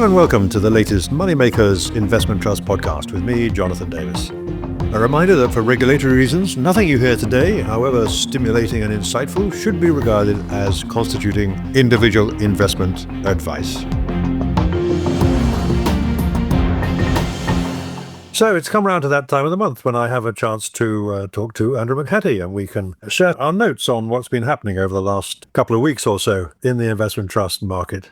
Hello and welcome to the latest Moneymakers Investment Trust podcast with me, Jonathan Davis. A reminder that for regulatory reasons, nothing you hear today, however stimulating and insightful, should be regarded as constituting individual investment advice. So it's come round to that time of the month when I have a chance to talk to Andrew McHattie, and we can share our notes on what's been happening over the last couple of weeks or so in the investment trust market.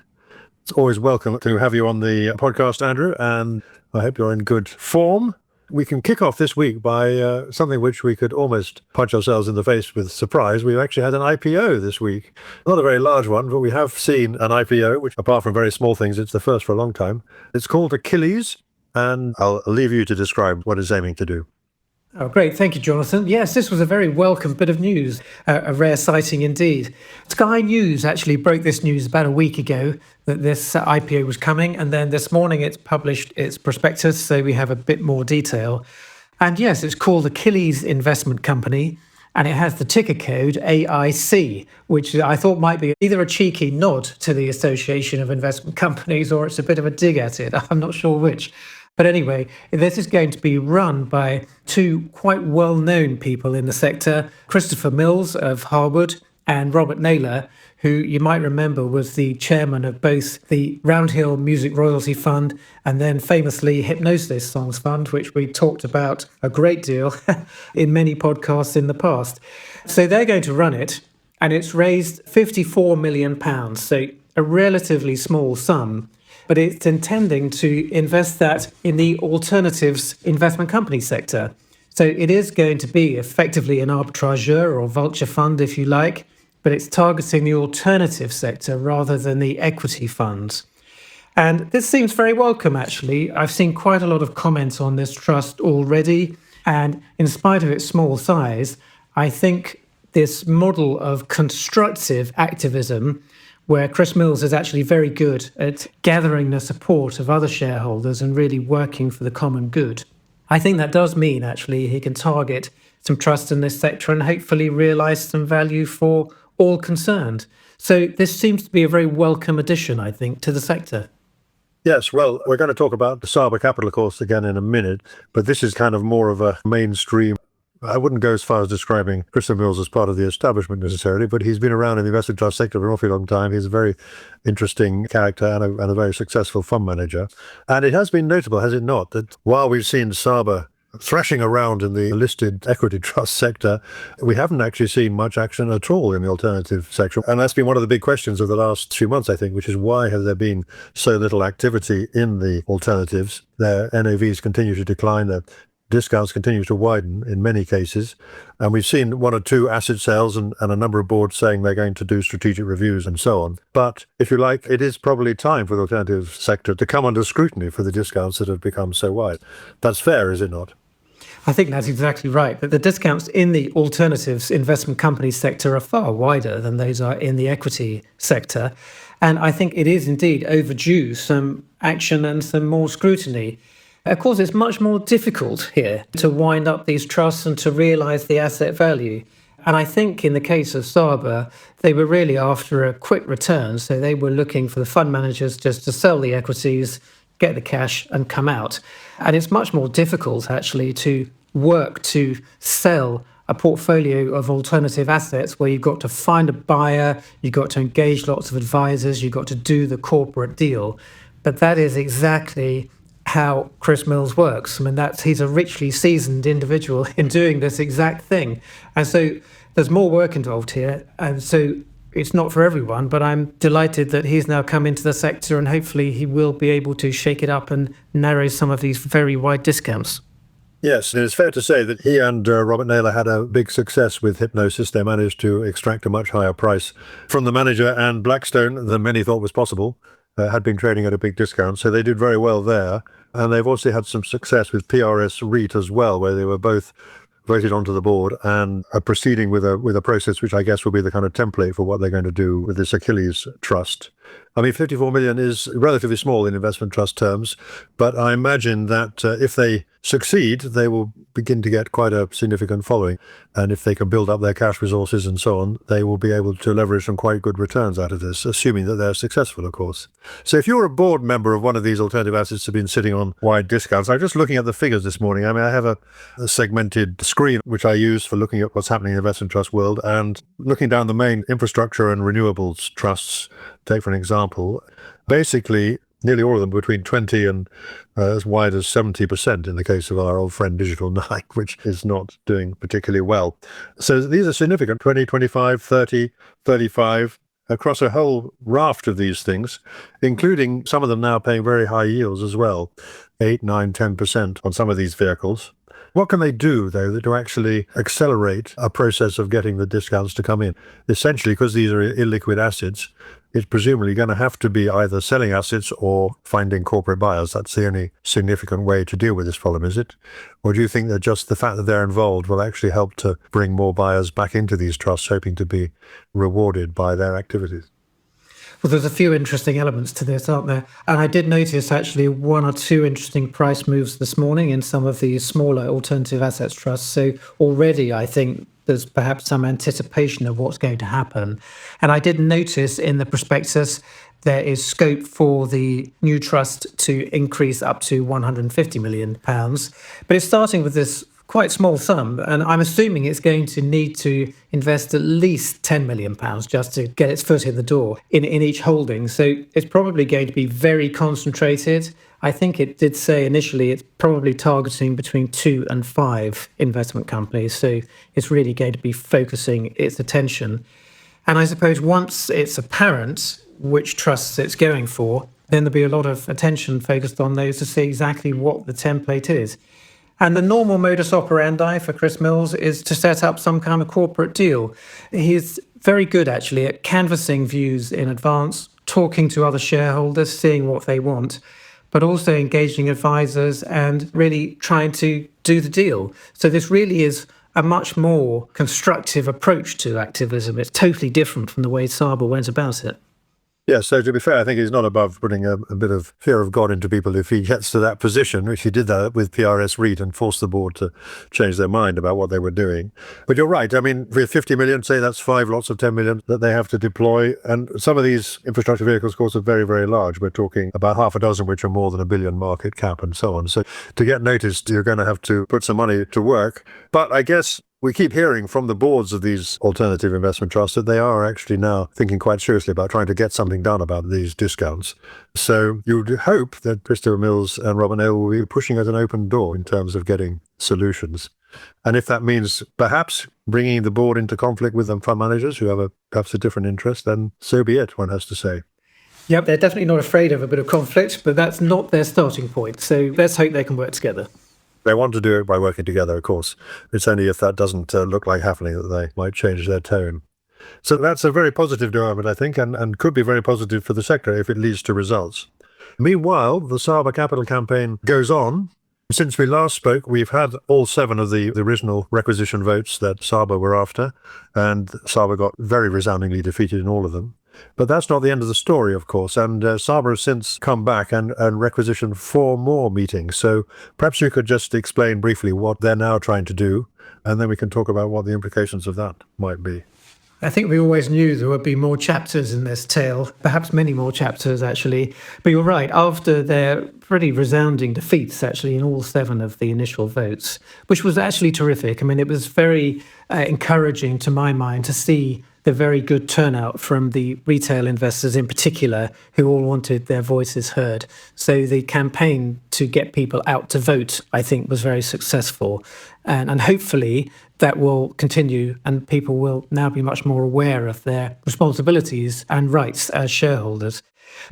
It's always welcome to have you on the podcast, Andrew, and I hope you're in good form. We can kick off this week by something which we could almost punch ourselves in the face with surprise. We've actually had an IPO this week. Not a very large one, but we have seen an IPO, which apart from very small things, it's the first for a long time. It's called Achilles, and I'll leave you to describe what it's aiming to do. Oh, great. Thank you, Jonathan. Yes, this was a very welcome bit of news, a rare sighting indeed. Sky News actually broke this news about a week ago that this IPO was coming, and then this morning it's published its prospectus, so we have a bit more detail. And yes, it's called Achilles Investment Company, and it has the ticker code AIC, which I thought might be either a cheeky nod to the Association of Investment Companies or it's a bit of a dig at it. I'm not sure which. But anyway, this is going to be run by two quite well-known people in the sector, Christopher Mills of Harwood and Robert Naylor, who you might remember was the chairman of both the Roundhill Music Royalty Fund and then famously Hypnosis Songs Fund, which we talked about a great deal in many podcasts in the past. So they're going to run it, and it's raised £54 million, so a relatively small sum. But it's intending to invest that in the alternatives investment company sector. So it is going to be effectively an arbitrageur or vulture fund, if you like, but it's targeting the alternative sector rather than the equity funds. And this seems very welcome, actually. I've seen quite a lot of comments on this trust already. And in spite of its small size, I think this model of constructive activism, where Chris Mills is actually very good at gathering the support of other shareholders and really working for the common good. I think that does mean, actually, he can target some trust in this sector and hopefully realise some value for all concerned. So this seems to be a very welcome addition, I think, to the sector. Yes, well, we're going to talk about Saba Capital, of course, again in a minute, but this is kind of more of a mainstream. I wouldn't go as far as describing Christopher Mills as part of the establishment necessarily, but he's been around in the investment trust sector for an awfully long time. He's a very interesting character and a very successful fund manager. And it has been notable, has it not, that while we've seen Saba thrashing around in the listed equity trust sector, we haven't actually seen much action at all in the alternative sector. And that's been one of the big questions of the last few months, I think, which is why has there been so little activity in the alternatives? Their NAVs continue to decline, their discounts continue to widen in many cases. And we've seen one or two asset sales and a number of boards saying they're going to do strategic reviews and so on. But if you like, it is probably time for the alternative sector to come under scrutiny for the discounts that have become so wide. That's fair, is it not? I think that's exactly right. But the discounts in the alternatives investment company sector are far wider than those are in the equity sector. And I think it is indeed overdue some action and some more scrutiny. Of course, it's much more difficult here to wind up these trusts and to realise the asset value. And I think in the case of Saba, they were really after a quick return. So they were looking for the fund managers just to sell the equities, get the cash and come out. And it's much more difficult, actually, to work to sell a portfolio of alternative assets where you've got to find a buyer, you've got to engage lots of advisors, you've got to do the corporate deal. But that is exactly how Chris Mills works. I mean, he's a richly seasoned individual in doing this exact thing. And so there's more work involved here. And so it's not for everyone, but I'm delighted that he's now come into the sector and hopefully he will be able to shake it up and narrow some of these very wide discounts. Yes, and it's fair to say that he and Robert Naylor had a big success with Hypnosis. They managed to extract a much higher price from the manager and Blackstone than many thought was possible. Had been trading at a big discount, so they did very well there. And they've also had some success with PRS REIT as well, where they were both voted onto the board and are proceeding with a process which I guess will be the kind of template for what they're going to do with this Achilles trust. I mean, 54 million is relatively small in investment trust terms, but I imagine that if they succeed, they will begin to get quite a significant following. And if they can build up their cash resources and so on, they will be able to leverage some quite good returns out of this, assuming that they're successful, of course. So if you're a board member of one of these alternative assets that have been sitting on wide discounts, I'm just looking at the figures this morning. I mean, I have a segmented screen, which I use for looking at what's happening in the investment trust world, and looking down the main infrastructure and renewables trusts, take for an example, basically nearly all of them between 20 and as wide as 70% in the case of our old friend Digital 9, which is not doing particularly well. So these are significant, 20, 25, 30, 35, across a whole raft of these things, including some of them now paying very high yields as well, 8, 9, 10% on some of these vehicles. What can they do, though, to actually accelerate a process of getting the discounts to come in? Essentially, because these are illiquid assets, it's presumably going to have to be either selling assets or finding corporate buyers. That's the only significant way to deal with this problem, is it? Or do you think that just the fact that they're involved will actually help to bring more buyers back into these trusts, hoping to be rewarded by their activities? Well, there's a few interesting elements to this, aren't there? And I did notice actually one or two interesting price moves this morning in some of the smaller alternative assets trusts. So already I think there's perhaps some anticipation of what's going to happen. And I did notice in the prospectus there is scope for the new trust to increase up to £150 million. But it's starting with this quite small sum, and I'm assuming it's going to need to invest at least £10 million just to get its foot in the door in each holding. So it's probably going to be very concentrated. I think it did say initially it's probably targeting between 2 and 5 investment companies. So it's really going to be focusing its attention. And I suppose once it's apparent which trusts it's going for, then there'll be a lot of attention focused on those to see exactly what the template is. And the normal modus operandi for Chris Mills is to set up some kind of corporate deal. He's very good, actually, at canvassing views in advance, talking to other shareholders, seeing what they want, but also engaging advisors and really trying to do the deal. So this really is a much more constructive approach to activism. It's totally different from the way Saba went about it. Yeah, so to be fair, I think he's not above putting a bit of fear of God into people if he gets to that position, which he did that with PRS REIT and forced the board to change their mind about what they were doing. But you're right. I mean, with 50 million, say that's 5 lots of 10 million that they have to deploy. And some of these infrastructure vehicles, of course, are very, very large. We're talking about half a dozen, which are more than $1 billion market cap and so on. So to get noticed, you're going to have to put some money to work. But I guess we keep hearing from the boards of these alternative investment trusts that they are actually now thinking quite seriously about trying to get something done about these discounts. So you would hope that Christopher Mills and Robin Hale will be pushing at an open door in terms of getting solutions. And if that means perhaps bringing the board into conflict with them fund managers who have perhaps a different interest, then so be it, one has to say. Yep, they're definitely not afraid of a bit of conflict, but that's not their starting point. So let's hope they can work together. They want to do it by working together, of course. It's only if that doesn't look like happening that they might change their tone. So that's a very positive development, I think, and could be very positive for the sector if it leads to results. Meanwhile, the Saba Capital campaign goes on. Since we last spoke, we've had all 7 of the original requisition votes that Saba were after, and Saba got very resoundingly defeated in all of them. But that's not the end of the story, of course, and Saba has since come back and requisitioned 4 more meetings. So perhaps you could just explain briefly what they're now trying to do, and then we can talk about what the implications of that might be. I think we always knew there would be more chapters in this tale, perhaps many more chapters, actually. But you're right, after their pretty resounding defeats, actually, in all 7 of the initial votes, which was actually terrific. I mean, it was very encouraging to my mind to see the very good turnout from the retail investors in particular, who all wanted their voices heard. So the campaign to get people out to vote, I think, was very successful. And hopefully that will continue and people will now be much more aware of their responsibilities and rights as shareholders.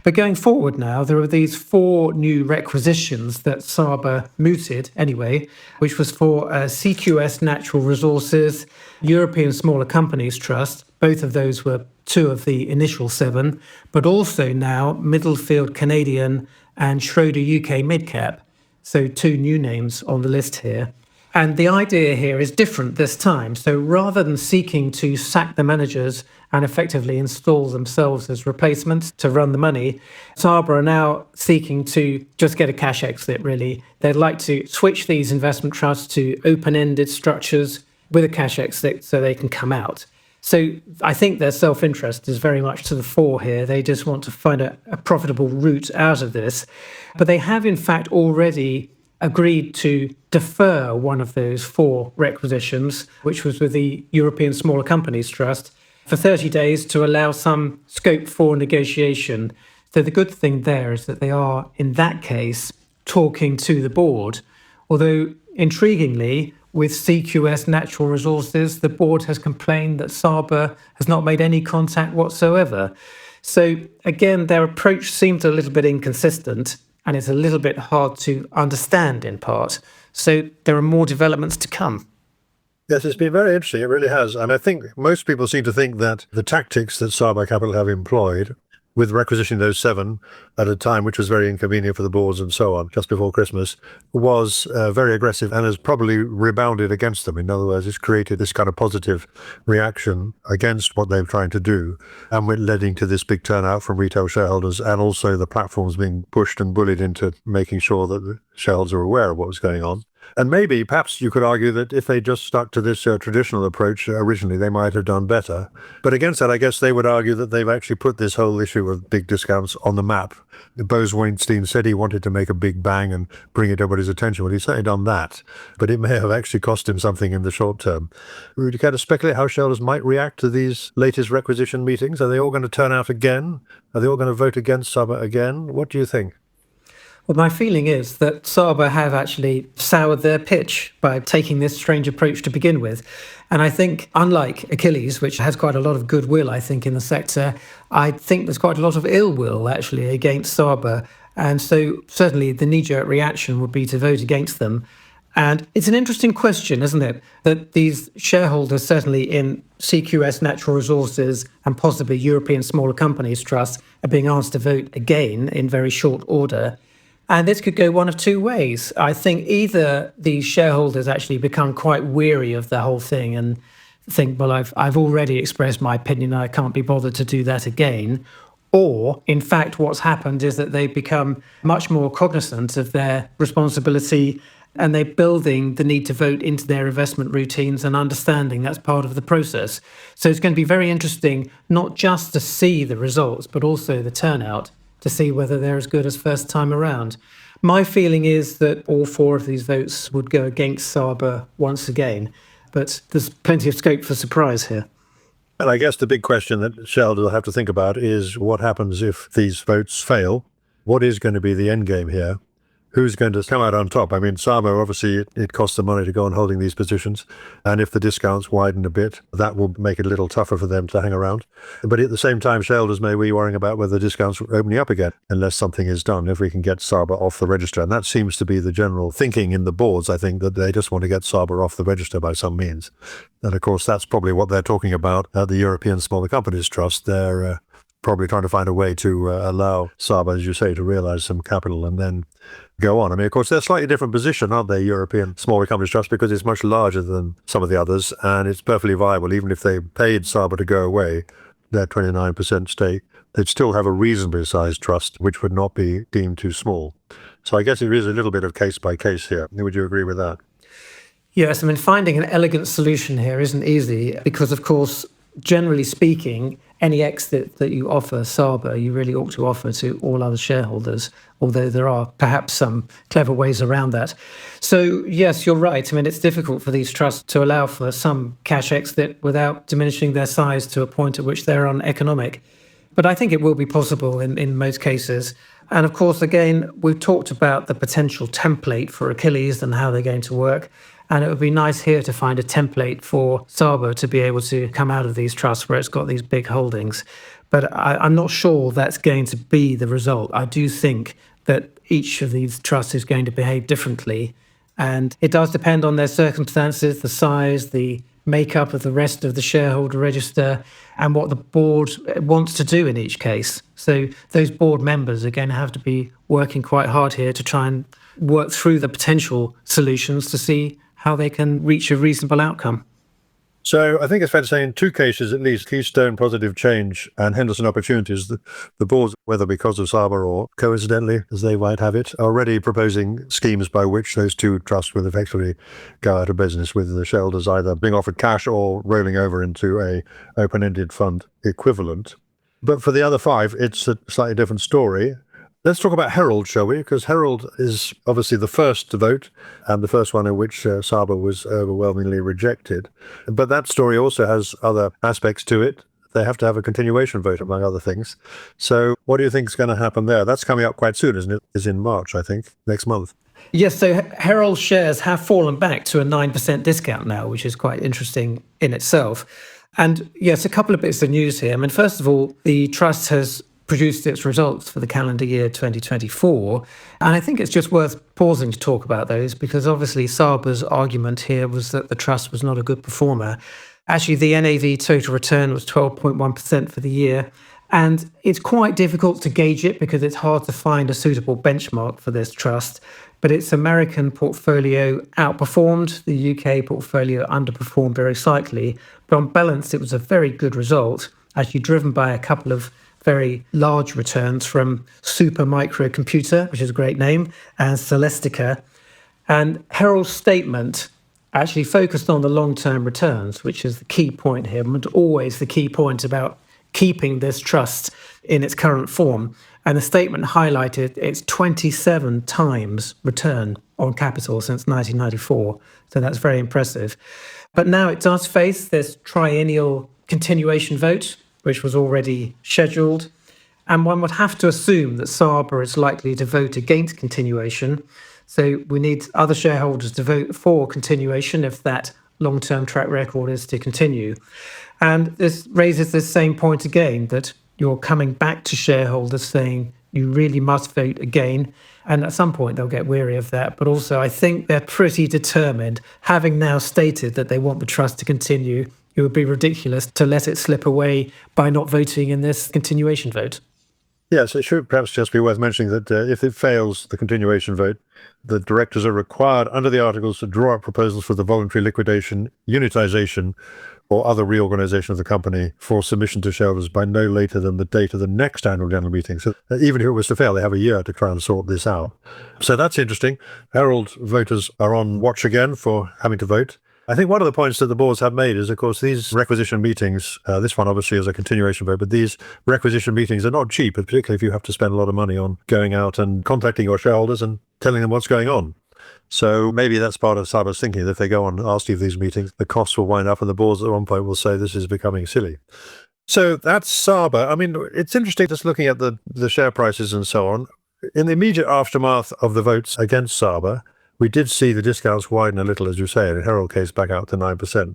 But going forward now, there are these 4 new requisitions that Saba mooted anyway, which was for CQS Natural Resources, European Smaller Companies Trust. Both of those were 2 of the initial 7, but also now Middlefield Canadian and Schroeder UK Midcap. So 2 new names on the list here. And the idea here is different this time. So rather than seeking to sack the managers and effectively install themselves as replacements to run the money, Saba are now seeking to just get a cash exit, really. They'd like to switch these investment trusts to open-ended structures with a cash exit so they can come out. So I think their self-interest is very much to the fore here. They just want to find a profitable route out of this. But they have, in fact, already agreed to defer one of those 4 requisitions, which was with the European Smaller Companies Trust, for 30 days to allow some scope for negotiation. So the good thing there is that they are, in that case, talking to the board. Although, intriguingly, with CQS Natural Resources, the board has complained that Saba has not made any contact whatsoever. So again, their approach seems a little bit inconsistent, and it's a little bit hard to understand in part. So there are more developments to come. Yes, it's been very interesting. It really has. And I think most people seem to think that the tactics that Saba Capital have employed with requisitioning those 7 at a time, which was very inconvenient for the boards and so on, just before Christmas, was very aggressive and has probably rebounded against them. In other words, it's created this kind of positive reaction against what they're trying to do, and we're leading to this big turnout from retail shareholders, and also the platforms being pushed and bullied into making sure that the shareholders are aware of what was going on. And maybe, perhaps you could argue that if they just stuck to this traditional approach originally, they might have done better. But against that, I guess they would argue that they've actually put this whole issue of big discounts on the map. Bose Weinstein said he wanted to make a big bang and bring it to everybody's attention. Well, he's certainly done that, but it may have actually cost him something in the short term. Would you care to speculate how shareholders might react to these latest requisition meetings? Are they all going to turn out again? Are they all going to vote against Saba again? What do you think? Well, my feeling is that Saba have actually soured their pitch by taking this strange approach to begin with. And I think, unlike Achilles, which has quite a lot of goodwill, I think, in the sector, I think there's quite a lot of ill will, actually, against Saba. And so certainly the knee-jerk reaction would be to vote against them. And it's an interesting question, isn't it, that these shareholders, certainly in CQS Natural Resources and possibly European Smaller Companies Trust, are being asked to vote again in very short order. And this could go one of 2 ways. I think either these shareholders actually become quite weary of the whole thing and think, well, I've already expressed my opinion, I can't be bothered to do that again. Or, in fact, what's happened is that they've become much more cognizant of their responsibility, and they're building the need to vote into their investment routines and understanding that's part of the process. So it's going to be very interesting, not just to see the results, but also the turnout, to see whether they're as good as first time around. My feeling is that all 4 of these votes would go against Saba once again, but there's plenty of scope for surprise here. And I guess the big question that shareholders will have to think about is what happens if these votes fail? What is going to be the end game here? Who's going to come out on top? I mean, Saba, obviously, it costs them money to go on holding these positions. And if the discounts widen a bit, that will make it a little tougher for them to hang around. But at the same time, shareholders may be worrying about whether the discounts are opening up again, unless something is done, if we can get Saba off the register. And that seems to be the general thinking in the boards, I think, that they just want to get Saba off the register by some means. And of course, that's probably what they're talking about at the European Smaller Companies Trust. They're probably trying to find a way to allow Saba, as you say, to realize some capital and then go on. I mean, of course, they're a slightly different position, aren't they, European Smaller Companies Trust, because it's much larger than some of the others, and it's perfectly viable. Even if they paid Saba to go away, their 29% stake, they'd still have a reasonably sized trust, which would not be deemed too small. So I guess it is a little bit of case by case here. Would you agree with that? Yes, I mean, finding an elegant solution here isn't easy because, of course, generally speaking, any exit that you offer Saba, you really ought to offer to all other shareholders, although there are perhaps some clever ways around that. So, yes, you're right. I mean, it's difficult for these trusts to allow for some cash exit without diminishing their size to a point at which they're uneconomic. But I think it will be possible in most cases. And of course, again, we've talked about the potential template for Achilles and how they're going to work. And it would be nice here to find a template for Saba to be able to come out of these trusts where it's got these big holdings. But I'm not sure that's going to be the result. I do think that each of these trusts is going to behave differently. And it does depend on their circumstances, the size, the makeup of the rest of the shareholder register, and what the board wants to do in each case. So those board members are going to have to be working quite hard here to try and work through the potential solutions to see how they can reach a reasonable outcome. So I think it's fair to say in two cases at least, Keystone Positive Change and Henderson Opportunities, the boards, whether because of Saba or coincidentally, as they might have it, are already proposing schemes by which those two trusts will effectively go out of business, with the shareholders either being offered cash or rolling over into a open-ended fund equivalent. But for the other five, it's a slightly different story. Let's talk about Herald, shall we? Because Herald is obviously the first to vote, and the first one in which Saba was overwhelmingly rejected. But that story also has other aspects to it. They have to have a continuation vote, among other things. So what do you think is going to happen there? That's coming up quite soon, isn't it? It's in March, I think, next month. Yes, so Herald shares have fallen back to a 9% discount now, which is quite interesting in itself. And yes, a couple of bits of news here. I mean, first of all, the trust has produced its results for the calendar year 2024. And I think it's just worth pausing to talk about those, because obviously Saba's argument here was that the trust was not a good performer. Actually, the NAV total return was 12.1% for the year. And it's quite difficult to gauge it because it's hard to find a suitable benchmark for this trust. But its American portfolio outperformed, the UK portfolio underperformed very slightly. But on balance, it was a very good result, actually driven by a couple of very large returns from Super Microcomputer, which is a great name, and Celestica. And Herald's statement actually focused on the long-term returns, which is the key point here, and always the key point about keeping this trust in its current form. And the statement highlighted its 27 times return on capital since 1994. So that's very impressive. But now it does face this triennial continuation vote, which was already scheduled. And one would have to assume that Saba is likely to vote against continuation. So we need other shareholders to vote for continuation if that long-term track record is to continue. And this raises the same point again, that you're coming back to shareholders saying you really must vote again. And at some point they'll get weary of that. But also I think they're pretty determined, having now stated that they want the trust to continue. It would be ridiculous to let it slip away by not voting in this continuation vote. Yes, it should perhaps just be worth mentioning that if it fails the continuation vote, the directors are required under the articles to draw up proposals for the voluntary liquidation, unitization, or other reorganization of the company for submission to shareholders by no later than the date of the next annual general meeting. So even if it was to fail, they have a year to try and sort this out. So that's interesting. Herald voters are on watch again for having to vote. I think one of the points that the boards have made is, of course, these requisition meetings, this one obviously is a continuation vote, but these requisition meetings are not cheap, particularly if you have to spend a lot of money on going out and contacting your shareholders and telling them what's going on. So maybe that's part of Saba's thinking, that if they go on asking for these meetings, the costs will wind up and the boards at one point will say this is becoming silly. So that's Saba. I mean, it's interesting just looking at the share prices and so on. In the immediate aftermath of the votes against Saba, we did see the discounts widen a little, as you say, in Herald case back out to 9%.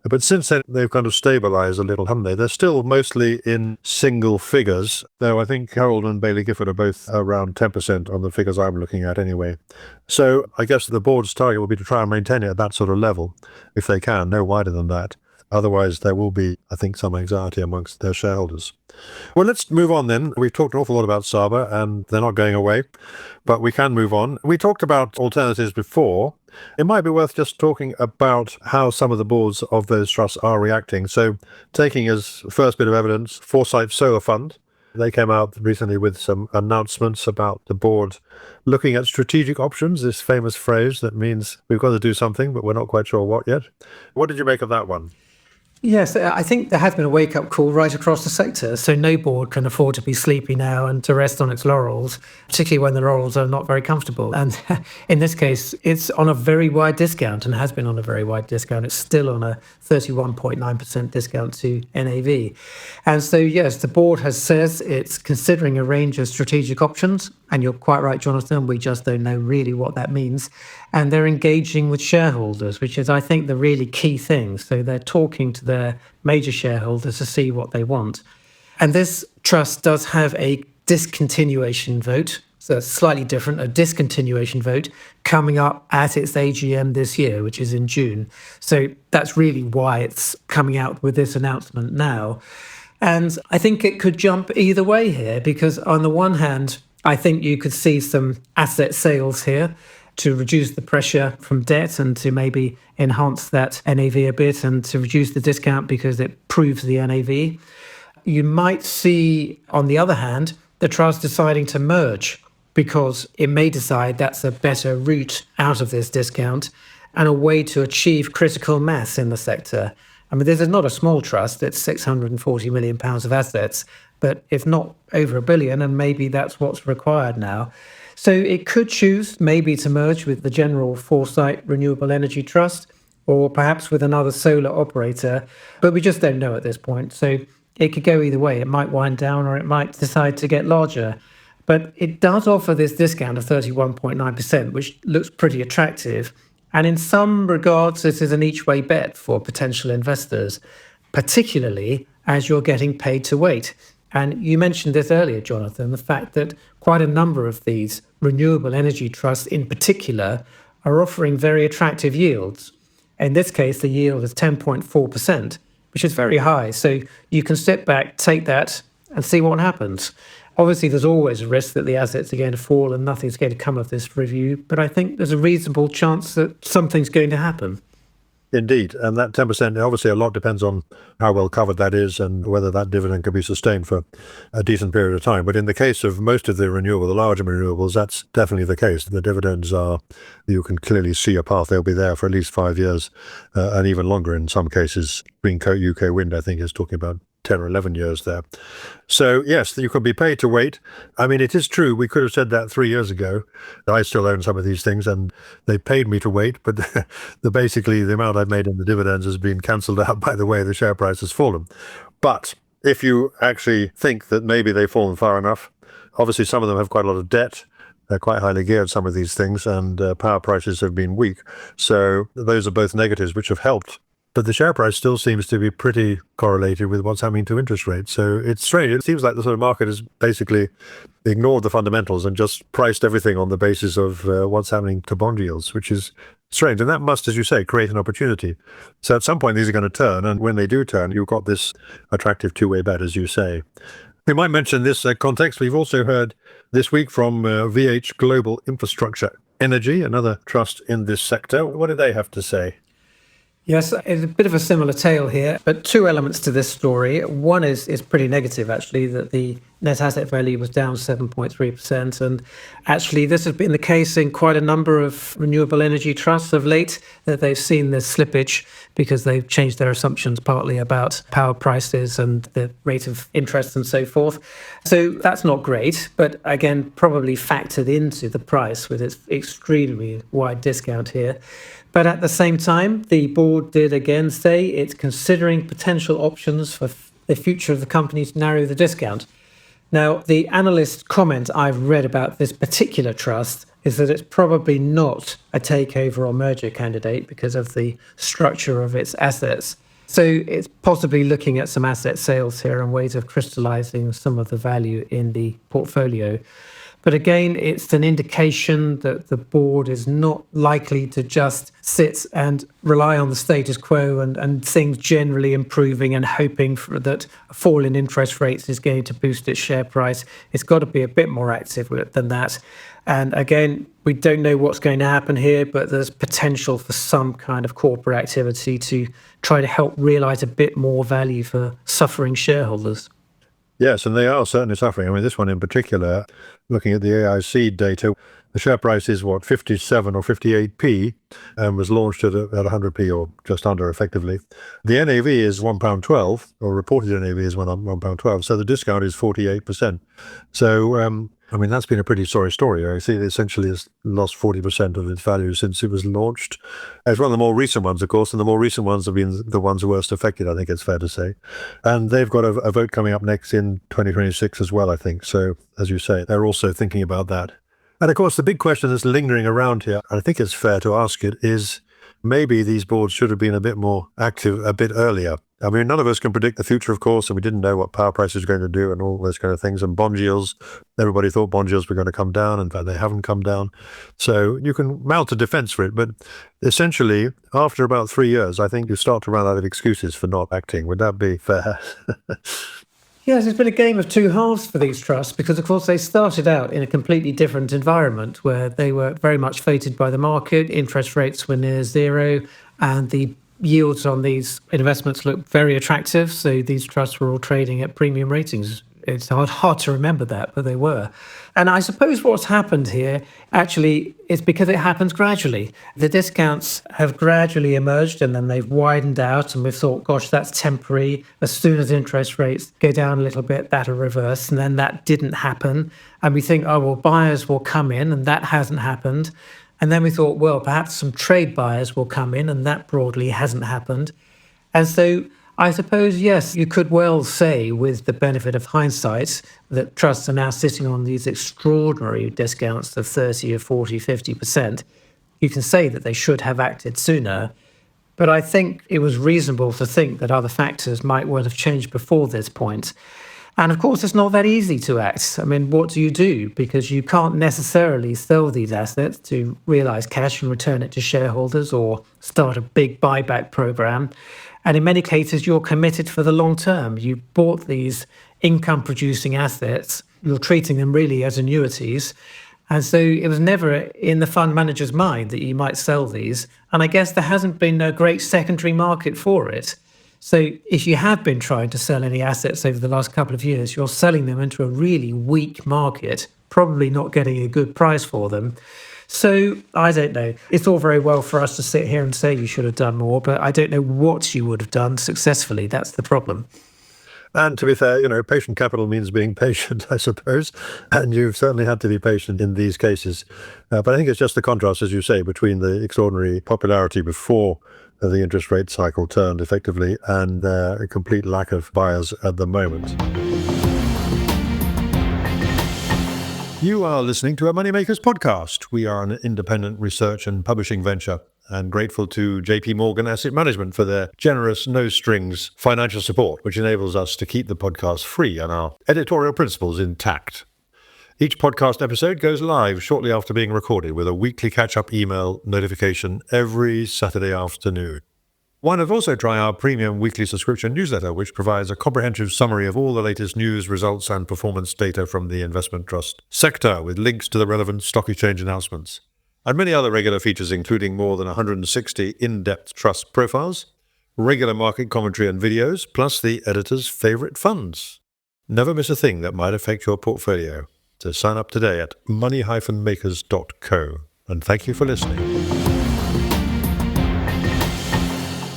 But since then, they've kind of stabilized a little, haven't they? They're still mostly in single figures, though I think Herald and Baillie Gifford are both around 10% on the figures I'm looking at anyway. So I guess the board's target will be to try and maintain it at that sort of level, if they can, no wider than that. Otherwise, there will be, I think, some anxiety amongst their shareholders. Well, let's move on then. We've talked an awful lot about Saba, and they're not going away, but we can move on. We talked about alternatives before. It might be worth just talking about how some of the boards of those trusts are reacting. So taking as first bit of evidence, Foresight Solar Fund. They came out recently with some announcements about the board looking at strategic options, this famous phrase that means we've got to do something, but we're not quite sure what yet. What did you make of that one? Yes, I think there has been a wake-up call right across the sector. So no board can afford to be sleepy now and to rest on its laurels, particularly when the laurels are not very comfortable. And in this case, it's on a very wide discount and has been on a very wide discount. It's still on a 31.9% discount to NAV. And so, yes, the board says it's considering a range of strategic options. And you're quite right, Jonathan, we just don't know really what that means. And they're engaging with shareholders, which is, I think, the really key thing. So they're talking to their major shareholders to see what they want. And this trust does have a discontinuation vote. So it's slightly different, a discontinuation vote coming up at its AGM this year, which is in June. So that's really why it's coming out with this announcement now. And I think it could jump either way here, because on the one hand, I think you could see some asset sales here. to reduce the pressure from debt and to maybe enhance that NAV a bit and to reduce the discount because it proves the NAV. You might see, on the other hand, the trust deciding to merge because it may decide that's a better route out of this discount and a way to achieve critical mass in the sector. I mean, this is not a small trust, it's £640 million of assets, but if not over £1 billion, and maybe that's what's required now. So it could choose maybe to merge with the General Foresight Renewable Energy Trust or perhaps with another solar operator, but we just don't know at this point. So it could go either way. It might wind down or it might decide to get larger. But it does offer this discount of 31.9%, which looks pretty attractive. And in some regards, this is an each-way bet for potential investors, particularly as you're getting paid to wait. And you mentioned this earlier, Jonathan, the fact that quite a number of these renewable energy trusts in particular are offering very attractive yields. In this case, the yield is 10.4%, which is very high. So you can step back, take that, and see what happens. Obviously, there's always a risk that the assets are going to fall and nothing's going to come of this review, but I think there's a reasonable chance that something's going to happen. Indeed. And that 10%, obviously a lot depends on how well covered that is and whether that dividend can be sustained for a decent period of time. But in the case of most of the larger renewables, that's definitely the case. The dividends are, you can clearly see a path. They'll be there for at least 5 years and even longer in some cases. Green Coat UK Wind, I think, is talking about 10 or 11 years there. So yes, you could be paid to wait. I mean, it is true. We could have said that 3 years ago. I still own some of these things and they paid me to wait, but basically the amount I've made in the dividends has been cancelled out by the way the share price has fallen. But if you actually think that maybe they've fallen far enough, obviously some of them have quite a lot of debt. They're quite highly geared, some of these things, and power prices have been weak. So those are both negatives which have helped. But the share price still seems to be pretty correlated with what's happening to interest rates. So it's strange. It seems like the sort of market has basically ignored the fundamentals and just priced everything on the basis of what's happening to bond yields, which is strange. And that must, as you say, create an opportunity. So at some point, these are going to turn. And when they do turn, you've got this attractive two-way bet, as you say. We might mention this context. We've also heard this week from VH Global Infrastructure Energy, another trust in this sector. What do they have to say? Yes, it's a bit of a similar tale here, but two elements to this story. One is pretty negative, actually, that the net asset value was down 7.3%. And actually, this has been the case in quite a number of renewable energy trusts of late, that they've seen this slippage because they've changed their assumptions partly about power prices and the rate of interest and so forth. So that's not great, but again, probably factored into the price with its extremely wide discount here. But at the same time, the board did again say it's considering potential options for the future of the company to narrow the discount. Now, the analyst comment I've read about this particular trust is that it's probably not a takeover or merger candidate because of the structure of its assets. So it's possibly looking at some asset sales here and ways of crystallizing some of the value in the portfolio. But again, it's an indication that the board is not likely to just sit and rely on the status quo and things generally improving and hoping that a fall in interest rates is going to boost its share price. It's got to be a bit more active than that. And again, we don't know what's going to happen here, but there's potential for some kind of corporate activity to try to help realize a bit more value for suffering shareholders. Yes, and they are certainly suffering. I mean, this one in particular, looking at the AIC data, the share price is, 57 or 58p, and was launched at 100p or just under, effectively. The NAV is £1.12, or reported NAV is £1.12, so the discount is 48%. So, I mean, that's been a pretty sorry story. I see it essentially has lost 40% of its value since it was launched. It's one of the more recent ones, of course, and the more recent ones have been the ones worst affected, I think it's fair to say. And they've got a vote coming up next in 2026 as well, I think. So, as you say, they're also thinking about that. And of course, the big question that's lingering around here, and I think it's fair to ask it, is maybe these boards should have been a bit more active a bit earlier. I mean, none of us can predict the future, of course, and we didn't know what power prices were going to do and all those kind of things. And bond yields, everybody thought bond yields were going to come down. In fact, they haven't come down. So you can mount a defense for it. But essentially, after about 3 years, I think you start to run out of excuses for not acting. Would that be fair? Yes, it's been a game of two halves for these trusts because, of course, they started out in a completely different environment where they were very much fated by the market. Interest rates were near zero, and the yields on these investments looked very attractive. So these trusts were all trading at premium ratings. It's hard to remember that, but they were. And I suppose what's happened here actually is because it happens gradually. The discounts have gradually emerged and then they've widened out, and we've thought, gosh, that's temporary. As soon as interest rates go down a little bit, that'll reverse. And then that didn't happen. And we think, oh, well, buyers will come in, and that hasn't happened. And then we thought, well, perhaps some trade buyers will come in, and that broadly hasn't happened. And so I suppose, yes, you could well say, with the benefit of hindsight, that trusts are now sitting on these extraordinary discounts of 30 or 40, 50%. You can say that they should have acted sooner. But I think it was reasonable to think that other factors might well have changed before this point. And of course, it's not that easy to act. I mean, what do you do? Because you can't necessarily sell these assets to realize cash and return it to shareholders or start a big buyback program. And in many cases, you're committed for the long term. You bought these income producing assets, you're treating them really as annuities. And so it was never in the fund manager's mind that you might sell these. And I guess there hasn't been a great secondary market for it. So if you have been trying to sell any assets over the last couple of years, you're selling them into a really weak market, probably not getting a good price for them. So I don't know. It's all very well for us to sit here and say you should have done more, but I don't know what you would have done successfully. That's the problem. And to be fair, patient capital means being patient, I suppose. And you've certainly had to be patient in these cases. But I think it's just the contrast, as you say, between the extraordinary popularity before the interest rate cycle turned effectively and a complete lack of buyers at the moment. You are listening to a Moneymakers podcast. We are an independent research and publishing venture, and grateful to JP Morgan Asset Management for their generous, no-strings financial support, which enables us to keep the podcast free and our editorial principles intact. Each podcast episode goes live shortly after being recorded with a weekly catch-up email notification every Saturday afternoon. Why not also try our premium weekly subscription newsletter, which provides a comprehensive summary of all the latest news, results, and performance data from the investment trust sector, with links to the relevant stock exchange announcements, and many other regular features, including more than 160 in-depth trust profiles, regular market commentary and videos, plus the editor's favorite funds. Never miss a thing that might affect your portfolio. So sign up today at money-makers.co. And thank you for listening.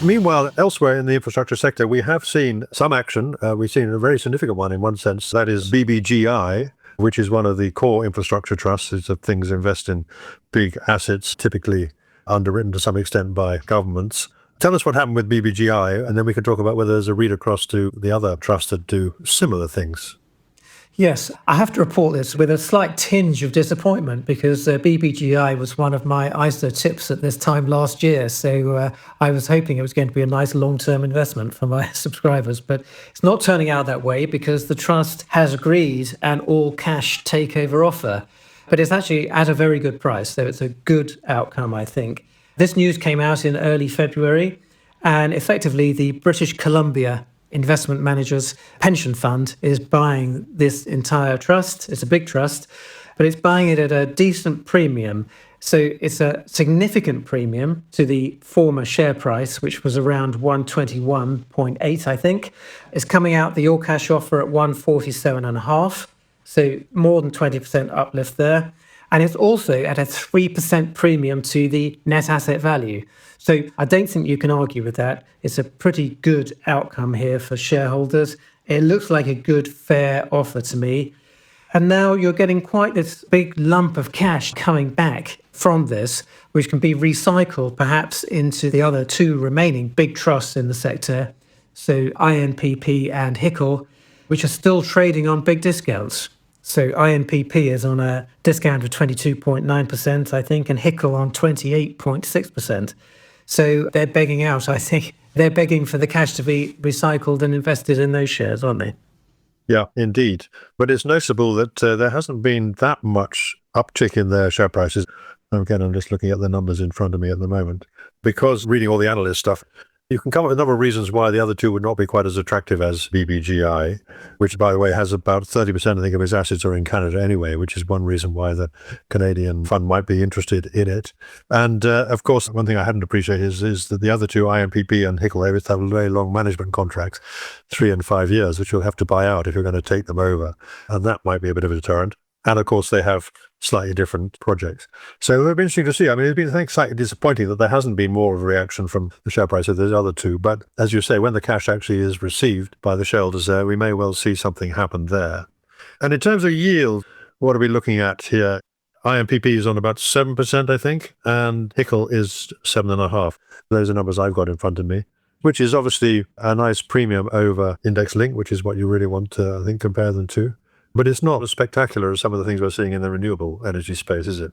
Meanwhile, elsewhere in the infrastructure sector, we have seen some action. We've seen a very significant one in one sense. That is BBGI, which is one of the core infrastructure trusts. It's of things invest in big assets, typically underwritten to some extent by governments. Tell us what happened with BBGI, and then we can talk about whether there's a read across to the other trusts that do similar things. Yes, I have to report this with a slight tinge of disappointment because BBGI was one of my ISA tips at this time last year. So I was hoping it was going to be a nice long-term investment for my subscribers, but it's not turning out that way because the trust has agreed an all-cash takeover offer. But it's actually at a very good price, so it's a good outcome, I think. This news came out in early February, and effectively the British Columbia Investment Managers Pension Fund is buying this entire trust. It's a big trust, but it's buying it at a decent premium. So it's a significant premium to the former share price, which was around 121.8, I think. It's coming out the all-cash offer at 147.5, so more than 20% uplift there. And it's also at a 3% premium to the net asset value. So I don't think you can argue with that. It's a pretty good outcome here for shareholders. It looks like a good, fair offer to me. And now you're getting quite this big lump of cash coming back from this, which can be recycled perhaps into the other two remaining big trusts in the sector, so INPP and HICL, which are still trading on big discounts. So INPP is on a discount of 22.9%, I think, and HICL on 28.6%. So they're begging out, I think. They're begging for the cash to be recycled and invested in those shares, aren't they? Yeah, indeed. But it's noticeable that there hasn't been that much uptick in their share prices. Again, I'm just looking at the numbers in front of me at the moment. Because reading all the analyst stuff, You can come up with a number of reasons why the other two would not be quite as attractive as BBGI, which, by the way, has about 30%, I think, of its assets are in Canada anyway, which is one reason why the Canadian fund might be interested in it. And, of course, one thing I hadn't appreciated is that the other two, IMPP and HICL, they have very long management contracts, 3 and 5 years, which you'll have to buy out if you're going to take them over. And that might be a bit of a deterrent. And, of course, they have slightly different projects. So it'll be interesting to see. I mean, it's been, I think, slightly disappointing that there hasn't been more of a reaction from the share price of those other two. But as you say, when the cash actually is received by the shareholders there, we may well see something happen there. And in terms of yield, what are we looking at here? IMPP is on about 7%, I think, and HICL is 7.5%. Those are numbers I've got in front of me, which is obviously a nice premium over index link, which is what you really want to, I think, compare them to. But it's not as spectacular as some of the things we're seeing in the renewable energy space, is it?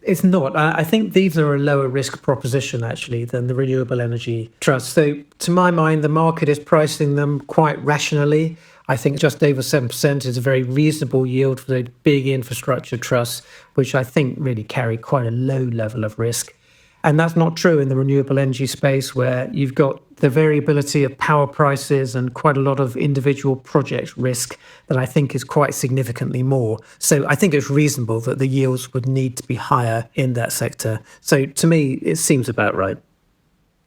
It's not. I think these are a lower risk proposition, actually, than the renewable energy trusts. So to my mind, the market is pricing them quite rationally. I think just over 7% is a very reasonable yield for the big infrastructure trusts, which I think really carry quite a low level of risk. And that's not true in the renewable energy space, where you've got the variability of power prices and quite a lot of individual project risk that I think is quite significantly more. So I think it's reasonable that the yields would need to be higher in that sector. So to me, it seems about right.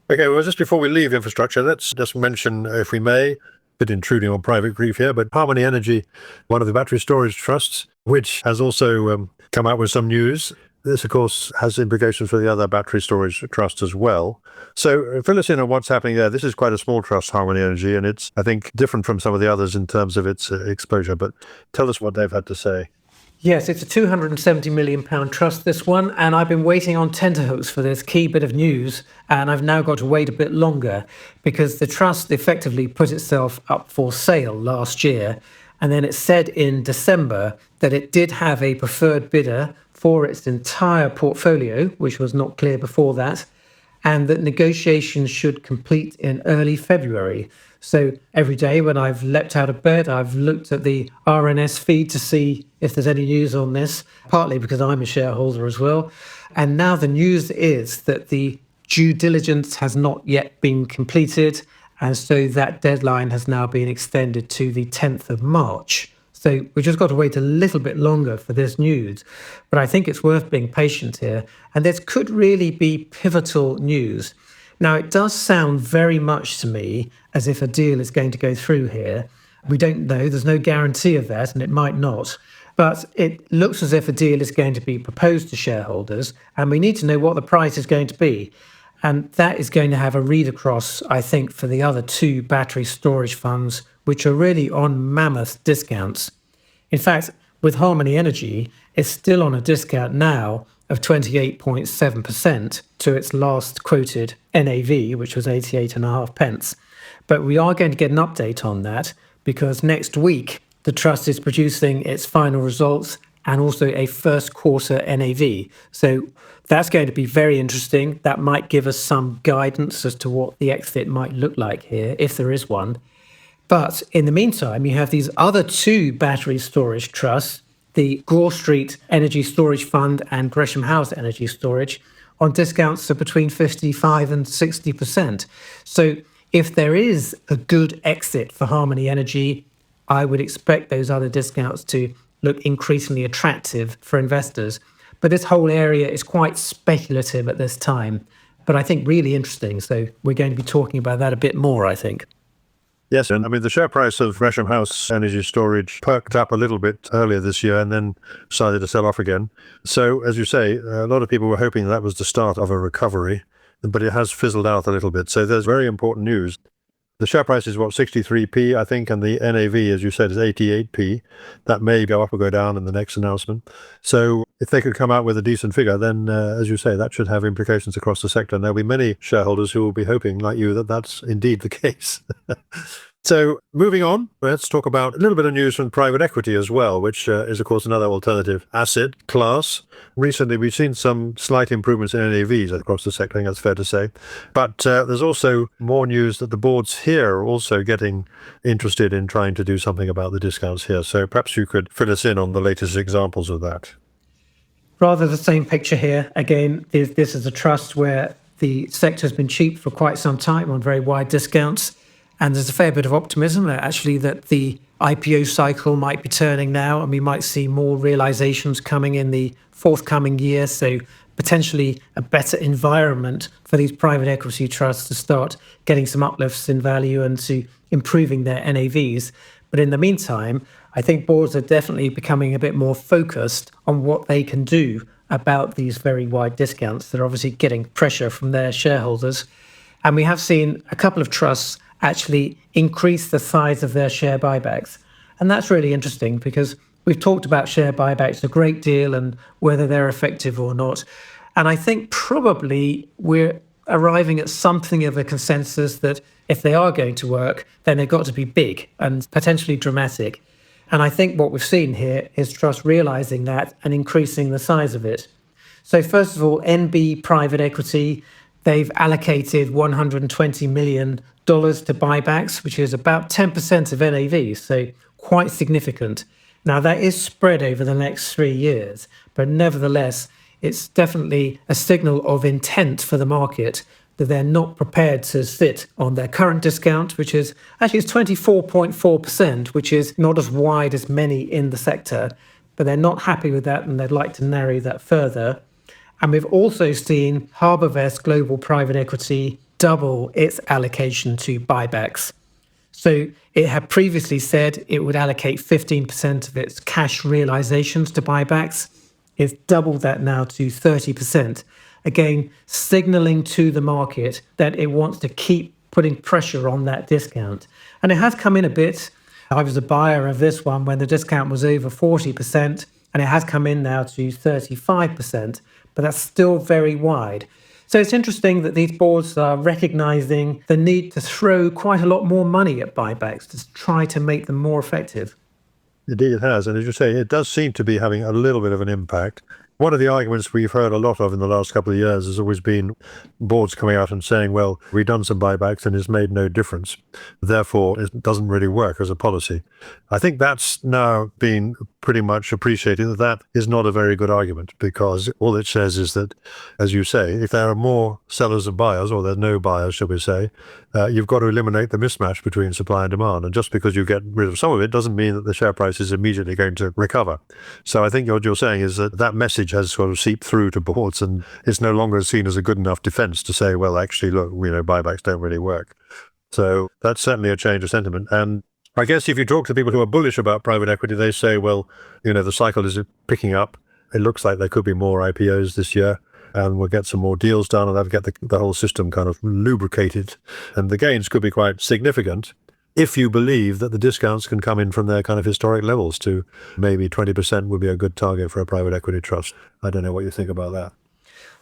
Okay, well, just before we leave infrastructure, let's just mention, if we may, a bit intruding on private grief here, but Harmony Energy, one of the battery storage trusts, which has also come out with some news. This, of course, has implications for the other battery storage trust as well. So fill us in on what's happening there. This is quite a small trust, Harmony Energy, and it's, I think, different from some of the others in terms of its exposure. But tell us what they've had to say. Yes, it's a £270 million trust, this one, and I've been waiting on tenterhooks for this key bit of news, and I've now got to wait a bit longer because the trust effectively put itself up for sale last year, and then it said in December that it did have a preferred bidder for its entire portfolio, which was not clear before that, and that negotiations should complete in early February. So every day when I've leapt out of bed, I've looked at the RNS feed to see if there's any news on this, partly because I'm a shareholder as well. And now the news is that the due diligence has not yet been completed, and so that deadline has now been extended to the 10th of March. So we've just got to wait a little bit longer for this news. But I think it's worth being patient here. And this could really be pivotal news. Now, it does sound very much to me as if a deal is going to go through here. We don't know. There's no guarantee of that, and it might not. But it looks as if a deal is going to be proposed to shareholders, and we need to know what the price is going to be. And that is going to have a read across, I think, for the other two battery storage funds, which are really on mammoth discounts. In fact, with Harmony Energy, it's still on a discount now of 28.7% to its last quoted NAV, which was 88.5 pence. But we are going to get an update on that because next week, the trust is producing its final results and also a first quarter NAV. So that's going to be very interesting. That might give us some guidance as to what the exit might look like here, if there is one. But in the meantime, you have these other two battery storage trusts, the Gore Street Energy Storage Fund and Gresham House Energy Storage, on discounts of between 55 and 60%. So if there is a good exit for Harmony Energy, I would expect those other discounts to look increasingly attractive for investors. But this whole area is quite speculative at this time, but I think really interesting. So we're going to be talking about that a bit more, I think. Yes, and I mean, the share price of Gresham House Energy Storage perked up a little bit earlier this year and then decided to sell off again. So, as you say, a lot of people were hoping that was the start of a recovery, but it has fizzled out a little bit. So there's very important news. The share price is, 63p, I think, and the NAV, as you said, is 88p. That may go up or go down in the next announcement. So if they could come out with a decent figure, then, as you say, that should have implications across the sector. And there'll be many shareholders who will be hoping, like you, that that's indeed the case. So moving on, let's talk about a little bit of news from private equity as well, which is, of course, another alternative asset class. Recently, we've seen some slight improvements in NAVs across the sector, I think that's fair to say. But there's also more news that the boards here are also getting interested in trying to do something about the discounts here. So perhaps you could fill us in on the latest examples of that. Rather the same picture here. Again, this is a trust where The sector has been cheap for quite some time on very wide discounts. And there's a fair bit of optimism actually that the IPO cycle might be turning now, and we might see more realizations coming in the forthcoming year. So potentially a better environment for these private equity trusts to start getting some uplifts in value and to improving their NAVs. But in the meantime, I think boards are definitely becoming a bit more focused on what they can do about these very wide discounts. They're obviously getting pressure from their shareholders. And we have seen a couple of trusts actually increase the size of their share buybacks. And that's really interesting because we've talked about share buybacks a great deal and whether they're effective or not. And I think probably we're arriving at something of a consensus that if they are going to work, then they've got to be big and potentially dramatic. And I think what we've seen here is trusts realizing that and increasing the size of it. So first of all, NB Private Equity, they've allocated $120 million to buybacks, which is about 10% of NAV, so quite significant. Now, that is spread over the next 3 years, but nevertheless, it's definitely a signal of intent for the market that they're not prepared to sit on their current discount, which is actually it's 24.4%, which is not as wide as many in the sector, but they're not happy with that and they'd like to narrow that further. And we've also seen HarbourVest Global Private Equity double its allocation to buybacks. So it had previously said it would allocate 15% of its cash realizations to buybacks. It's doubled that now to 30%. Again, signaling to the market that it wants to keep putting pressure on that discount. And it has come in a bit. I was a buyer of this one when the discount was over 40%, and it has come in now to 35%, but that's still very wide. So it's interesting that these boards are recognizing the need to throw quite a lot more money at buybacks to try to make them more effective. Indeed, it has. And as you say, it does seem to be having a little bit of an impact. One of the arguments we've heard a lot of in the last couple of years has always been boards coming out and saying, well, we've done some buybacks and it's made no difference. Therefore, it doesn't really work as a policy. I think that's now been pretty much appreciated that is not a very good argument, because all it says is that, as you say, if there are more sellers than buyers, or there's no buyers, shall we say, you've got to eliminate the mismatch between supply and demand. And just because you get rid of some of it doesn't mean that the share price is immediately going to recover. So I think what you're saying is that that message has sort of seeped through to boards, and it's no longer seen as a good enough defense to say, well, actually, look, buybacks don't really work. So that's certainly a change of sentiment. And I guess if you talk to people who are bullish about private equity, they say, well, the cycle is picking up. It looks like there could be more IPOs this year, and we'll get some more deals done, and that'll get the whole system kind of lubricated. And the gains could be quite significant if you believe that the discounts can come in from their kind of historic levels to maybe 20% would be a good target for a private equity trust. I don't know what you think about that.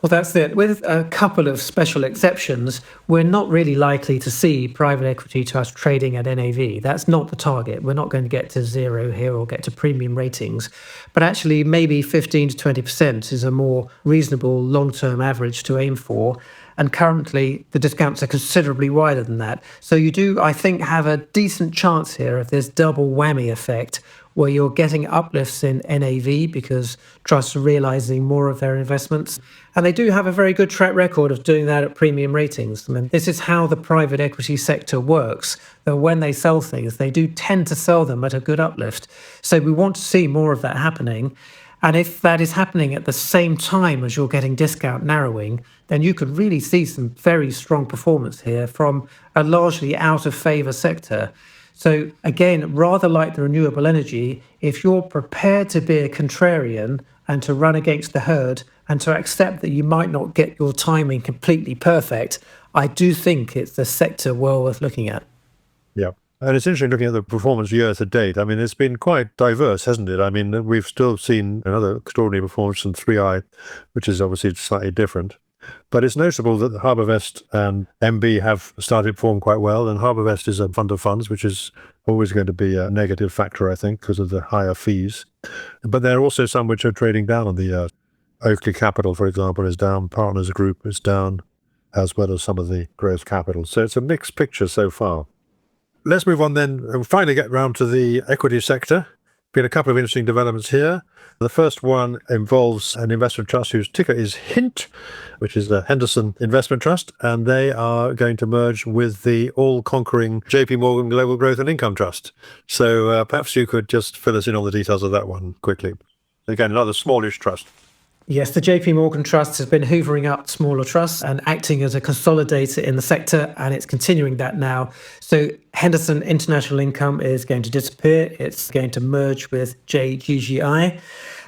Well, that's it. With a couple of special exceptions, we're not really likely to see private equity trusts trading at NAV. That's not the target. We're not going to get to zero here or get to premium ratings. But actually, maybe 15 to 20% is a more reasonable long-term average to aim for. And currently, the discounts are considerably wider than that. So you do, I think, have a decent chance here of this double whammy effect, where you're getting uplifts in NAV because trusts are realizing more of their investments. And they do have a very good track record of doing that at premium ratings. I mean, this is how the private equity sector works. That when they sell things, they do tend to sell them at a good uplift. So we want to see more of that happening. And if that is happening at the same time as you're getting discount narrowing, then you could really see some very strong performance here from a largely out of favor sector. So again, rather like the renewable energy, if you're prepared to be a contrarian and to run against the herd and to accept that you might not get your timing completely perfect, I do think it's a sector well worth looking at. Yeah. And it's interesting looking at the performance year to date. I mean, it's been quite diverse, hasn't it? I mean, we've still seen another extraordinary performance from 3i, which is obviously slightly different. But it's notable that HarbourVest and MB have started to perform quite well. And HarbourVest is a fund of funds, which is always going to be a negative factor, I think, because of the higher fees. But there are also some which are trading down on the Oakley Capital, for example, is down. Partners Group is down, as well as some of the growth capital. So it's a mixed picture so far. Let's move on then and finally get round to the equity sector. Been a couple of interesting developments here. The first one involves an investment trust whose ticker is HINT, which is the Henderson Investment Trust, and they are going to merge with the all-conquering JP Morgan Global Growth and Income Trust. So perhaps you could just fill us in on the details of that one quickly. Again, another smallish trust. Yes, the JP Morgan Trust has been hoovering up smaller trusts and acting as a consolidator in the sector, and it's continuing that now. So Henderson International Income is going to disappear. It's going to merge with JGGI.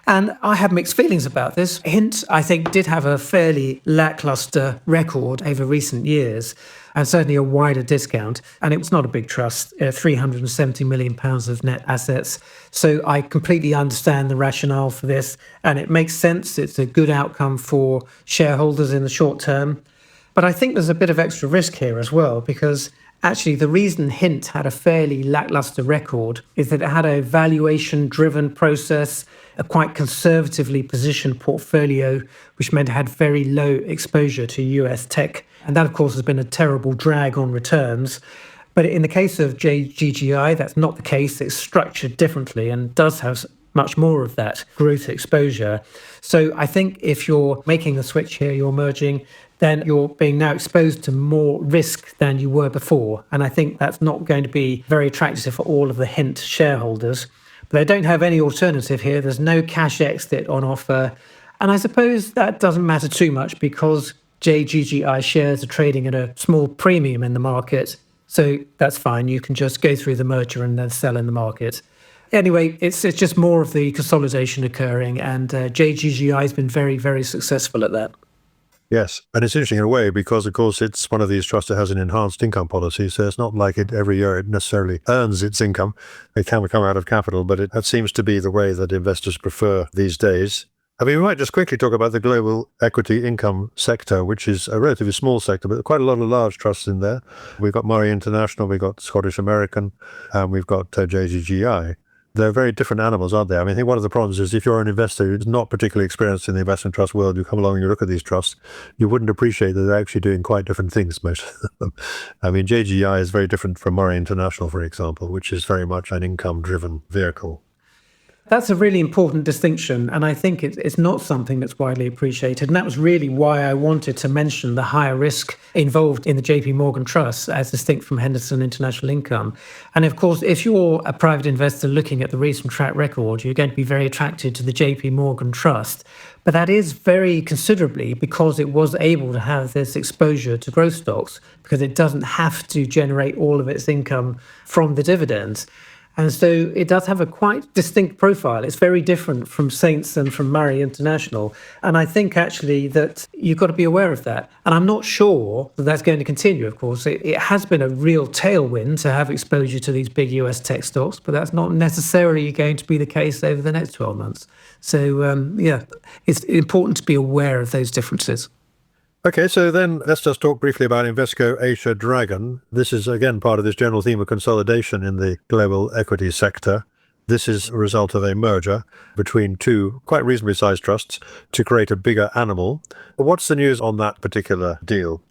And I have mixed feelings about this. Hint, I think, did have a fairly lackluster record over recent years, and certainly a wider discount. And it was not a big trust, £370 million of net assets. So I completely understand the rationale for this, and it makes sense. It's a good outcome for shareholders in the short term. But I think there's a bit of extra risk here as well, because actually the reason Hint had a fairly lackluster record is that it had a valuation-driven process, a quite conservatively positioned portfolio, which meant it had very low exposure to US tech. And that, of course, has been a terrible drag on returns. But in the case of JGGI, that's not the case. It's structured differently and does have much more of that growth exposure. So I think if you're making the switch here, you're merging, then you're being now exposed to more risk than you were before. And I think that's not going to be very attractive for all of the Hint shareholders. But they don't have any alternative here. There's no cash exit on offer. And I suppose that doesn't matter too much because JGGI shares are trading at a small premium in the market. So that's fine. You can just go through the merger and then sell in the market. Anyway, it's just more of the consolidation occurring, and JGGI has been very, very successful at that. Yes, and it's interesting in a way because, of course, it's one of these trusts that has an enhanced income policy, so it's not like it every year it necessarily earns its income. It can come out of capital, but that seems to be the way that investors prefer these days. I mean, we might just quickly talk about the global equity income sector, which is a relatively small sector, but quite a lot of large trusts in there. We've got Murray International, we've got Scottish American, and we've got JGGI. They're very different animals, aren't they? I mean, I think one of the problems is if you're an investor who's not particularly experienced in the investment trust world, you come along and you look at these trusts, you wouldn't appreciate that they're actually doing quite different things, most of them. I mean, JGI is very different from Murray International, for example, which is very much an income-driven vehicle. That's a really important distinction, and I think it's not something that's widely appreciated. And that was really why I wanted to mention the higher risk involved in the JP Morgan Trust as distinct from Henderson International Income. And of course, if you're a private investor looking at the recent track record, you're going to be very attracted to the JP Morgan Trust. But that is very considerably because it was able to have this exposure to growth stocks, because it doesn't have to generate all of its income from the dividends. And so it does have a quite distinct profile. It's very different from Saints and from Murray International. And I think actually that you've got to be aware of that. And I'm not sure that that's going to continue, of course. It has been a real tailwind to have exposure to these big US tech stocks, but that's not necessarily going to be the case over the next 12 months. So, it's important to be aware of those differences. Okay, so then let's just talk briefly about Invesco Asia Dragon. This is, again, part of this general theme of consolidation in the global equity sector. This is a result of a merger between two quite reasonably sized trusts to create a bigger animal. What's the news on that particular deal?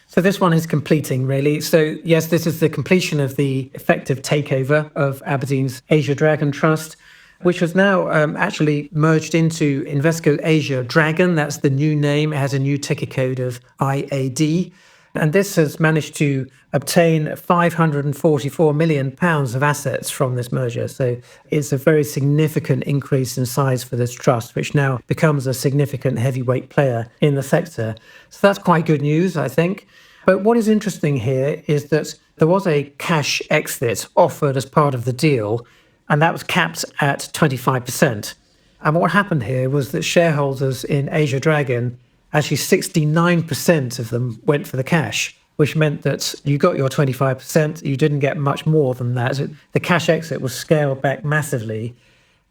So this one is completing, really. So yes, this is the completion of the effective takeover of Aberdeen's Asia Dragon Trust, which has now actually merged into Invesco Asia Dragon. That's the new name. It has a new ticker code of IAD. And this has managed to obtain £544 million of assets from this merger. So it's a very significant increase in size for this trust, which now becomes a significant heavyweight player in the sector. So that's quite good news, I think. But what is interesting here is that there was a cash exit offered as part of the deal, and that was capped at 25%. And what happened here was that shareholders in Asia Dragon, actually 69% of them went for the cash, which meant that you got your 25%, you didn't get much more than that. The cash exit was scaled back massively.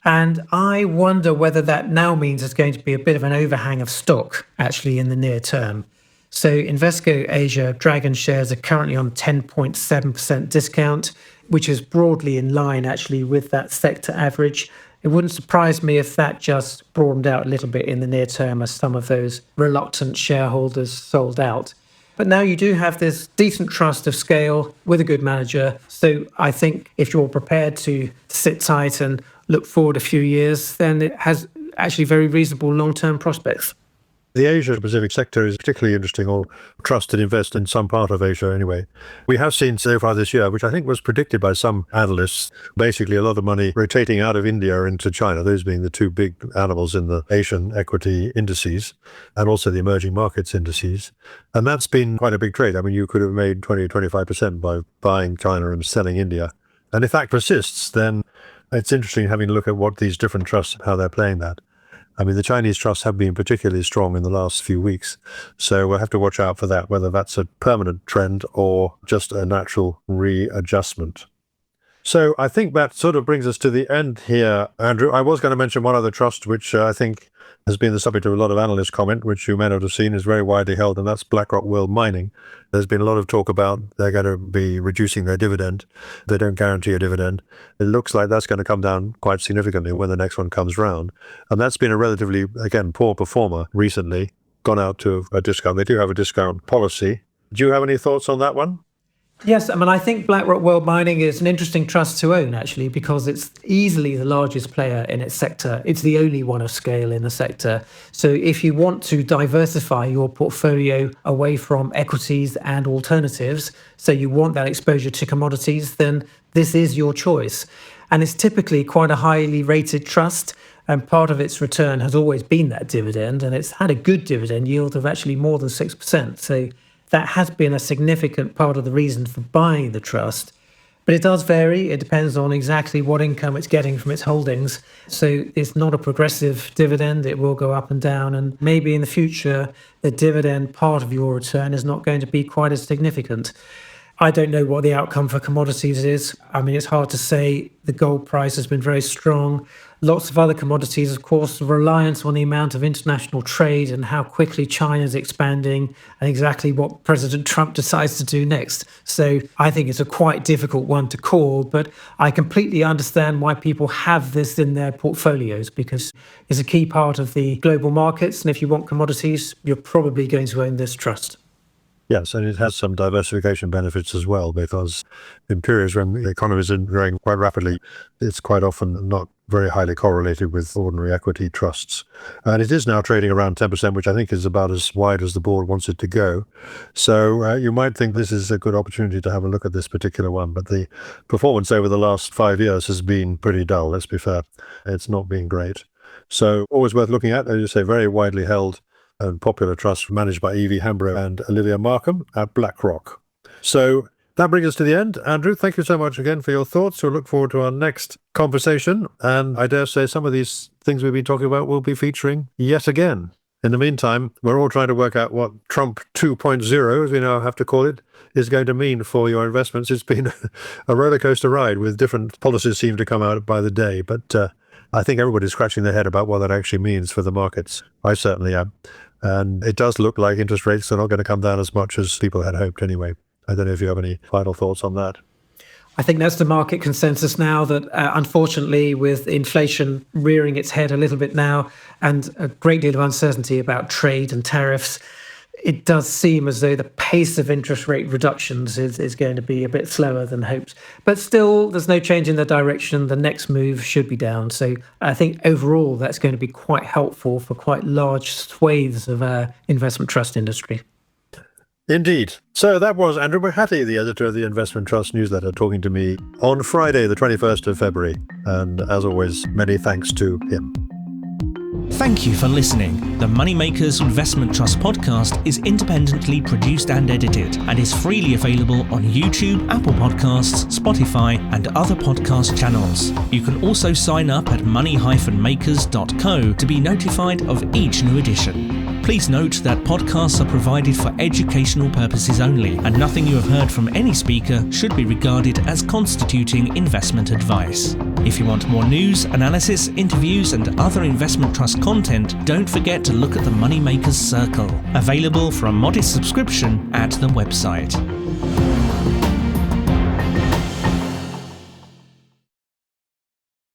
And I wonder whether that now means there's going to be a bit of an overhang of stock, actually, in the near term. So Invesco Asia Dragon shares are currently on 10.7% discount, which is broadly in line, actually, with that sector average. It wouldn't surprise me if that just broadened out a little bit in the near term as some of those reluctant shareholders sold out. But now you do have this decent trust of scale with a good manager. So I think if you're prepared to sit tight and look forward a few years, then it has actually very reasonable long-term prospects. The Asia-Pacific sector is particularly interesting, or trust and invest in some part of Asia anyway. We have seen so far this year, which I think was predicted by some analysts, basically a lot of money rotating out of India into China, those being the two big animals in the Asian equity indices and also the emerging markets indices. And that's been quite a big trade. I mean, you could have made 20 or 25% by buying China and selling India. And if that persists, then it's interesting having a look at what these different trusts, how they're playing that. I mean, the Chinese trusts have been particularly strong in the last few weeks, so we'll have to watch out for that, whether that's a permanent trend or just a natural readjustment. So I think that sort of brings us to the end here, Andrew. I was going to mention one other trust, which I think has been the subject of a lot of analyst comment, which you may not have seen, is very widely held, and that's BlackRock World Mining. There's been a lot of talk about they're going to be reducing their dividend. They don't guarantee a dividend. It looks like that's going to come down quite significantly when the next one comes round. And that's been a relatively, again, poor performer recently, gone out to a discount. They do have a discount policy. Do you have any thoughts on that one? Yes, I mean, I think BlackRock World Mining is an interesting trust to own, actually, because it's easily the largest player in its sector. It's the only one of scale in the sector. So if you want to diversify your portfolio away from equities and alternatives, so you want that exposure to commodities, then this is your choice. And it's typically quite a highly rated trust. And part of its return has always been that dividend. And it's had a good dividend yield of actually more than 6%. So that has been a significant part of the reason for buying the trust. But it does vary. It depends on exactly what income it's getting from its holdings. So it's not a progressive dividend. It will go up and down. And maybe in the future, the dividend part of your return is not going to be quite as significant. I don't know what the outcome for commodities is. I mean, it's hard to say. The gold price has been very strong. Lots of other commodities, of course, reliance on the amount of international trade and how quickly China's expanding and exactly what President Trump decides to do next. So I think it's a quite difficult one to call, but I completely understand why people have this in their portfolios, because it's a key part of the global markets. And if you want commodities, you're probably going to own this trust. Yes, and it has some diversification benefits as well, because in periods when the economy is growing quite rapidly, it's quite often not very highly correlated with ordinary equity trusts. And it is now trading around 10%, which I think is about as wide as the board wants it to go. So you might think this is a good opportunity to have a look at this particular one, but the performance over the last 5 years has been pretty dull, let's be fair. It's not been great. So always worth looking at, as you say, very widely held and popular trust managed by Evie Hambro and Olivia Markham at BlackRock. So that brings us to the end. Andrew, thank you so much again for your thoughts. We'll look forward to our next conversation. And I dare say some of these things we've been talking about will be featuring yet again. In the meantime, we're all trying to work out what Trump 2.0, as we now have to call it, is going to mean for your investments. It's been a roller coaster ride with different policies seem to come out by the day. But I think everybody's scratching their head about what that actually means for the markets. I certainly am. And it does look like interest rates are not going to come down as much as people had hoped anyway. I don't know if you have any final thoughts on that. I think that's the market consensus now, that unfortunately, with inflation rearing its head a little bit now and a great deal of uncertainty about trade and tariffs, it does seem as though the pace of interest rate reductions is going to be a bit slower than hoped. But still, there's no change in the direction. The next move should be down. So I think overall, that's going to be quite helpful for quite large swathes of our investment trust industry. Indeed. So that was Andrew McHattie, the editor of the Investment Trust newsletter, talking to me on Friday, the 21st of February. And as always, many thanks to him. Thank you for listening. The Moneymakers Investment Trust podcast is independently produced and edited and is freely available on YouTube, Apple Podcasts, Spotify, and other podcast channels. You can also sign up at money-makers.co to be notified of each new edition. Please note that podcasts are provided for educational purposes only, and nothing you have heard from any speaker should be regarded as constituting investment advice. If you want more news, analysis, interviews, and other investment trust content, don't forget to look at the Moneymakers Circle, available for a modest subscription at the website.